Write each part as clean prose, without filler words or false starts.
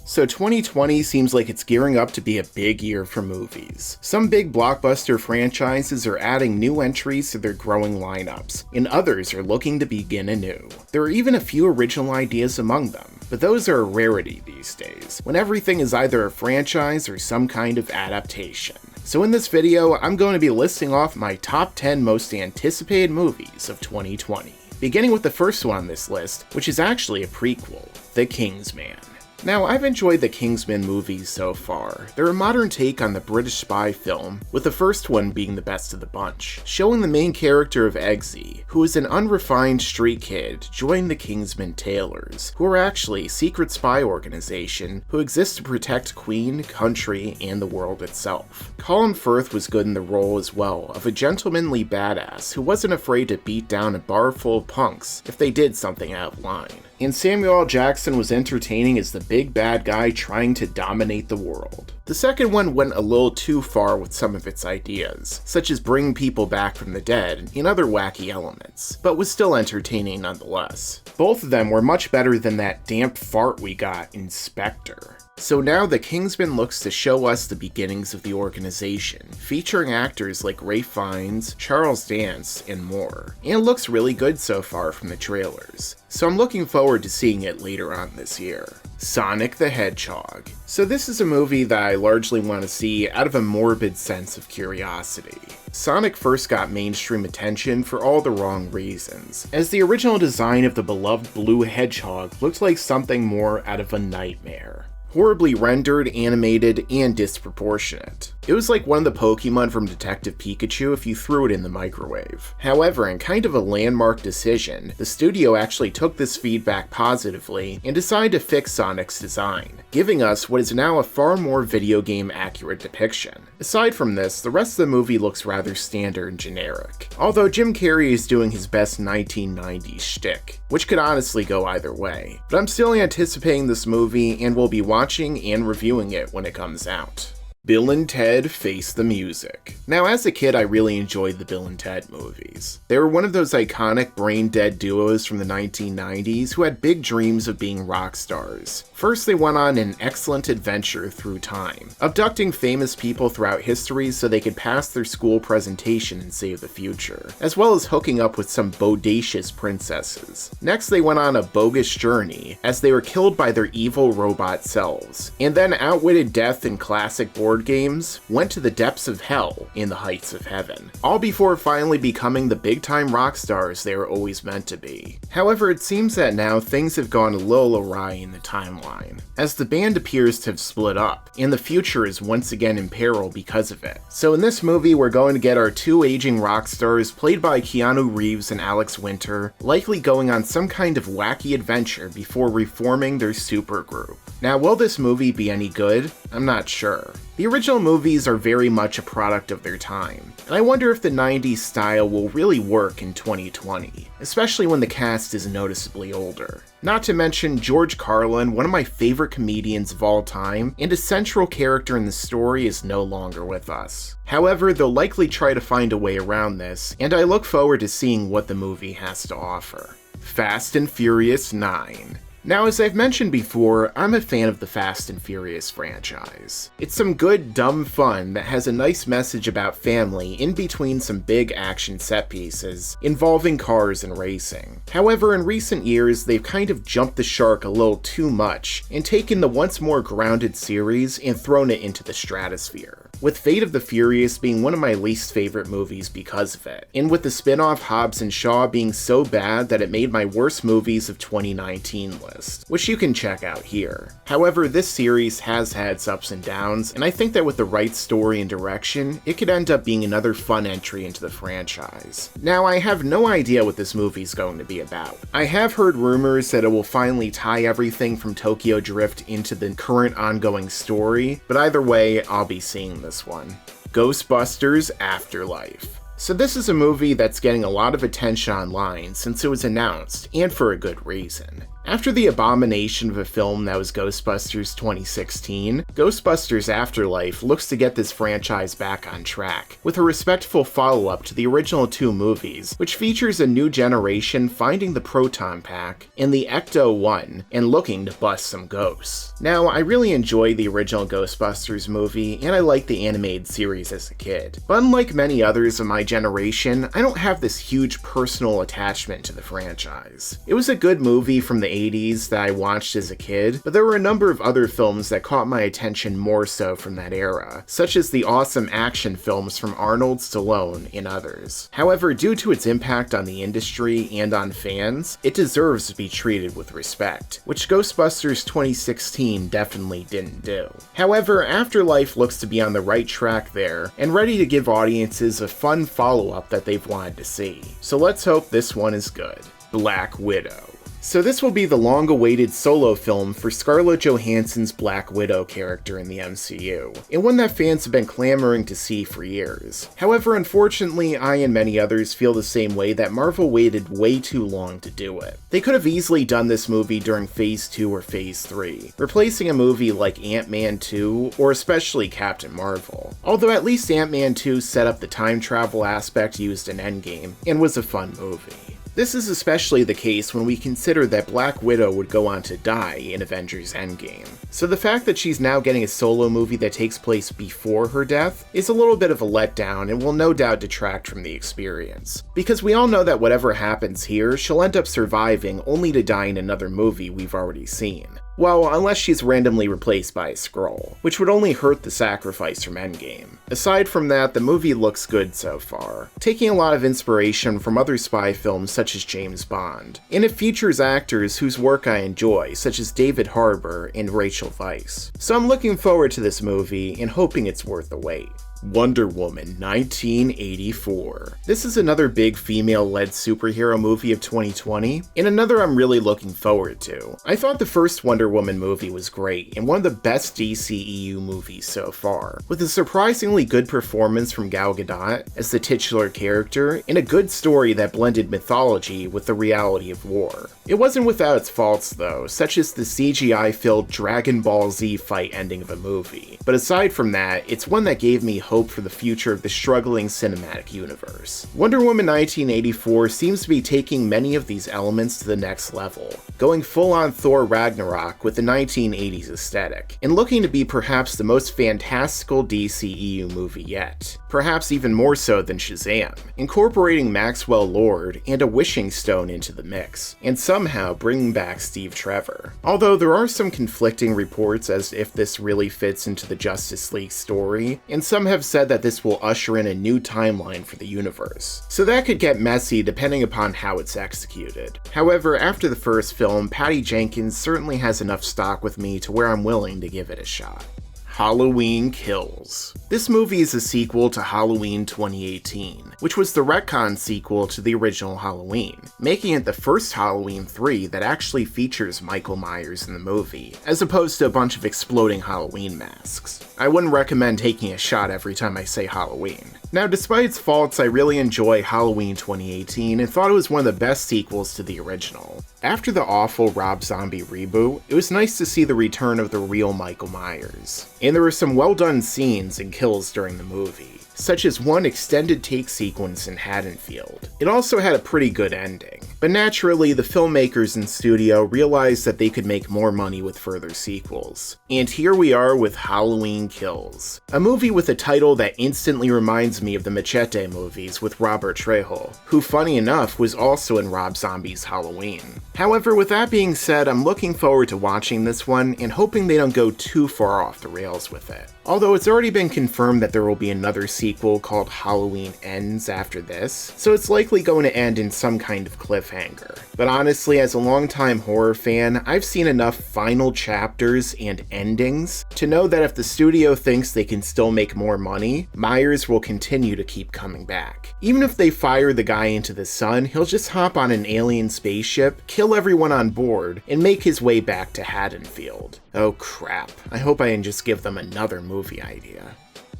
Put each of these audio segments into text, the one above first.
So 2020 seems like it's gearing up to be a big year for movies. Some big blockbuster franchises are adding new entries to their growing lineups, and others are looking to begin anew. There are even a few original ideas among them, but those are a rarity these days, when everything is either a franchise or some kind of adaptation. So in this video, I'm going to be listing off my top 10 most anticipated movies of 2020. Beginning with the first one on this list, which is actually a prequel, The Kingsman. Now, I've enjoyed the Kingsmen movies so far. They're a modern take on the British spy film, with the first one being the best of the bunch, showing the main character of Eggsy, who is an unrefined street kid, join the Kingsmen Tailors, who are actually a secret spy organization who exists to protect Queen, country, and the world itself. Colin Firth was good in the role as well, of a gentlemanly badass who wasn't afraid to beat down a bar full of punks if they did something out of line. And Samuel L. Jackson was entertaining as the big bad guy trying to dominate the world. The second one went a little too far with some of its ideas, such as bringing people back from the dead and other wacky elements, but was still entertaining nonetheless. Both of them were much better than that damp fart we got in Spectre. So now the Kingsman looks to show us the beginnings of the organization, featuring actors like Ralph Fiennes, Charles Dance, and more. And it looks really good so far from the trailers, so I'm looking forward to seeing it later on this year. Sonic the Hedgehog. So this is a movie that I largely want to see out of a morbid sense of curiosity. Sonic first got mainstream attention for all the wrong reasons, as the original design of the beloved blue hedgehog looked like something more out of a nightmare. Horribly rendered, animated, and disproportionate. It was like one of the Pokemon from Detective Pikachu if you threw it in the microwave. However, in kind of a landmark decision, the studio actually took this feedback positively and decided to fix Sonic's design, giving us what is now a far more video game accurate depiction. Aside from this, the rest of the movie looks rather standard and generic, although Jim Carrey is doing his best 1990s shtick, which could honestly go either way. But I'm still anticipating this movie and will be watching and reviewing it when it comes out. Bill and Ted Face the Music. Now, as a kid, I really enjoyed the Bill and Ted movies. They were one of those iconic brain-dead duos from the 1990s who had big dreams of being rock stars. First, they went on an excellent adventure through time, abducting famous people throughout history so they could pass their school presentation and save the future, as well as hooking up with some bodacious princesses. Next, they went on a bogus journey, as they were killed by their evil robot selves, and then outwitted death in classic board games, went to the depths of hell in the heights of heaven, all before finally becoming the big-time rock stars they were always meant to be. However, it seems that now things have gone a little awry in the timeline, as the band appears to have split up, and the future is once again in peril because of it. So in this movie, we're going to get our two aging rock stars, played by Keanu Reeves and Alex Winter, likely going on some kind of wacky adventure before reforming their supergroup. Now, will this movie be any good? I'm not sure. The original movies are very much a product of their time, and I wonder if the 90s style will really work in 2020, especially when the cast is noticeably older. Not to mention George Carlin, one of my favorite comedians of all time, and a central character in the story is no longer with us. However, they'll likely try to find a way around this, and I look forward to seeing what the movie has to offer. Fast and Furious 9. Now, as I've mentioned before, I'm a fan of the Fast and Furious franchise. It's some good, dumb fun that has a nice message about family in between some big action set pieces involving cars and racing. However, in recent years, they've kind of jumped the shark a little too much and taken the once more grounded series and thrown it into the stratosphere, with Fate of the Furious being one of my least favorite movies because of it, and with the spin-off Hobbs and Shaw being so bad that it made my worst movies of 2019 list, which you can check out here. However, this series has had its ups and downs, and I think that with the right story and direction, it could end up being another fun entry into the franchise. Now, I have no idea what this movie's going to be about. I have heard rumors that it will finally tie everything from Tokyo Drift into the current ongoing story, but either way, I'll be seeing this one. Ghostbusters Afterlife. So this is a movie that's getting a lot of attention online since it was announced, and for a good reason. After the abomination of a film that was Ghostbusters 2016, Ghostbusters Afterlife looks to get this franchise back on track, with a respectful follow-up to the original 2 movies, which features a new generation finding the proton pack in the Ecto-1 and looking to bust some ghosts. Now, I really enjoyed the original Ghostbusters movie, and I liked the animated series as a kid, but unlike many others of my generation, I don't have this huge personal attachment to the franchise. It was a good movie from the 80s that I watched as a kid, but there were a number of other films that caught my attention more so from that era, such as the awesome action films from Arnold, Stallone, and others. However, due to its impact on the industry and on fans, it deserves to be treated with respect, which Ghostbusters 2016 definitely didn't do. However, Afterlife looks to be on the right track there, and ready to give audiences a fun follow-up that they've wanted to see. So let's hope this one is good. Black Widow. So this will be the long-awaited solo film for Scarlett Johansson's Black Widow character in the MCU, and one that fans have been clamoring to see for years. However, unfortunately, I and many others feel the same way that Marvel waited way too long to do it. They could have easily done this movie during Phase 2 or Phase 3, replacing a movie like Ant-Man 2 or especially Captain Marvel. Although at least Ant-Man 2 set up the time travel aspect used in Endgame, and was a fun movie. This is especially the case when we consider that Black Widow would go on to die in Avengers Endgame. So the fact that she's now getting a solo movie that takes place before her death is a little bit of a letdown and will no doubt detract from the experience. Because we all know that whatever happens here, she'll end up surviving only to die in another movie we've already seen. Well, unless she's randomly replaced by a Skrull, which would only hurt the sacrifice from Endgame. Aside from that, the movie looks good so far, taking a lot of inspiration from other spy films such as James Bond, and it features actors whose work I enjoy, such as David Harbour and Rachel Weisz. So I'm looking forward to this movie and hoping it's worth the wait. Wonder Woman 1984. This is another big female-led superhero movie of 2020, and another I'm really looking forward to. I thought the first Wonder Woman movie was great, and one of the best DCEU movies so far, with a surprisingly good performance from Gal Gadot as the titular character, and a good story that blended mythology with the reality of war. It wasn't without its faults though, such as the CGI-filled Dragon Ball Z fight ending of a movie, but aside from that, it's one that gave me hope for the future of the struggling cinematic universe. Wonder Woman 1984 seems to be taking many of these elements to the next level, going full-on Thor Ragnarok with the 1980s aesthetic, and looking to be perhaps the most fantastical DCEU movie yet. Perhaps even more so than Shazam, incorporating Maxwell Lord and a wishing stone into the mix, and somehow bringing back Steve Trevor. Although there are some conflicting reports as if this really fits into the Justice League story, and some have said that this will usher in a new timeline for the universe. So that could get messy depending upon how it's executed. However, after the first film, Patty Jenkins certainly has enough stock with me to where I'm willing to give it a shot. Halloween Kills. This movie is a sequel to Halloween 2018, which was the retcon sequel to the original Halloween, making it the first Halloween 3 that actually features Michael Myers in the movie, as opposed to a bunch of exploding Halloween masks. I wouldn't recommend taking a shot every time I say Halloween. Now, despite its faults, I really enjoy Halloween 2018 and thought it was one of the best sequels to the original. After the awful Rob Zombie reboot, it was nice to see the return of the real Michael Myers. And there were some well-done scenes and kills during the movie, such as one extended take sequence in Haddonfield. It also had a pretty good ending, but naturally the filmmakers and studio realized that they could make more money with further sequels. And here we are with Halloween Kills, a movie with a title that instantly reminds me of the Machete movies with Robert Trejo, who funny enough was also in Rob Zombie's Halloween. However, with that being said, I'm looking forward to watching this one and hoping they don't go too far off the rails with it. Although it's already been confirmed that there will be another sequel called Halloween Ends after this, so it's likely going to end in some kind of cliffhanger. But honestly, as a longtime horror fan, I've seen enough final chapters and endings to know that if the studio thinks they can still make more money, Myers will continue to keep coming back. Even if they fire the guy into the sun, he'll just hop on an alien spaceship, kill everyone on board, and make his way back to Haddonfield. Oh crap, I hope I didn't just give them another movie idea.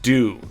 Dune.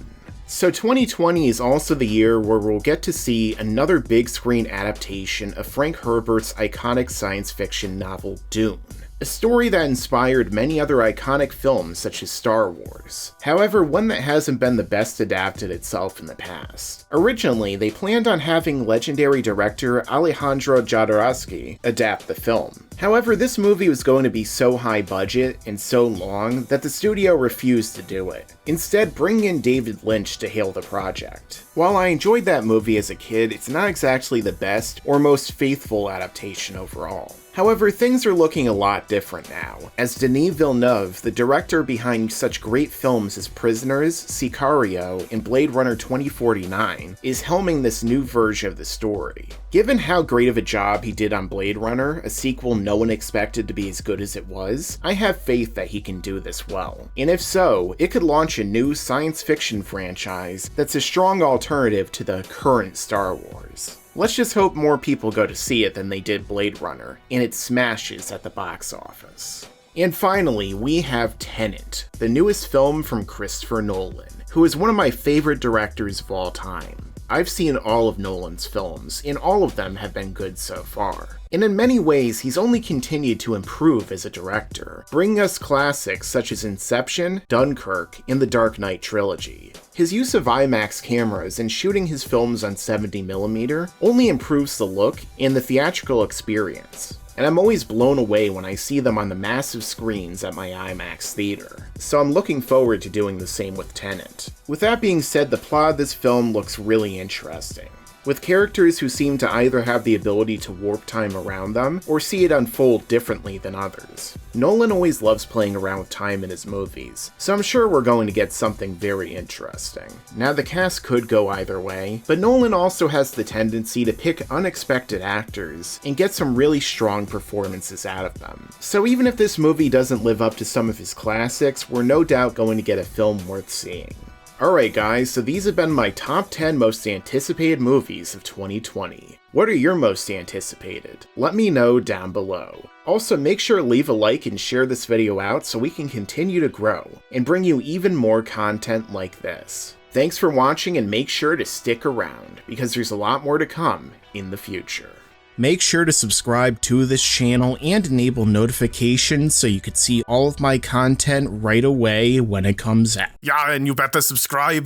So 2020 is also the year where we'll get to see another big screen adaptation of Frank Herbert's iconic science fiction novel Dune, a story that inspired many other iconic films such as Star Wars. However, one that hasn't been the best adapted itself in the past. Originally, they planned on having legendary director Alejandro Jodorowsky adapt the film. However, this movie was going to be so high budget and so long that the studio refused to do it, instead bringing in David Lynch to hail the project. While I enjoyed that movie as a kid, it's not exactly the best or most faithful adaptation overall. However, things are looking a lot different now, as Denis Villeneuve, the director behind such great films as Prisoners, Sicario, and Blade Runner 2049, is helming this new version of the story. Given how great of a job he did on Blade Runner, a sequel no one expected to be as good as it was, I have faith that he can do this well. And if so, it could launch a new science fiction franchise that's a strong alternative to the current Star Wars. Let's just hope more people go to see it than they did Blade Runner, and it smashes at the box office. And finally, we have Tenet, the newest film from Christopher Nolan, who is one of my favorite directors of all time. I've seen all of Nolan's films, and all of them have been good so far. And in many ways, he's only continued to improve as a director, bringing us classics such as Inception, Dunkirk, and the Dark Knight trilogy. His use of IMAX cameras and shooting his films on 70mm only improves the look and the theatrical experience. And I'm always blown away when I see them on the massive screens at my IMAX theater, so I'm looking forward to doing the same with Tenet. With that being said, the plot of this film looks really interesting, with characters who seem to either have the ability to warp time around them, or see it unfold differently than others. Nolan always loves playing around with time in his movies, so I'm sure we're going to get something very interesting. Now, the cast could go either way, but Nolan also has the tendency to pick unexpected actors and get some really strong performances out of them. So even if this movie doesn't live up to some of his classics, we're no doubt going to get a film worth seeing. Alright guys, so these have been my top 10 most anticipated movies of 2020. What are your most anticipated? Let me know down below. Also, make sure to leave a like and share this video out so we can continue to grow and bring you even more content like this. Thanks for watching, and make sure to stick around, because there's a lot more to come in the future. Make sure to subscribe to this channel and enable notifications so you can see all of my content right away when it comes out. Yeah, and you better subscribe.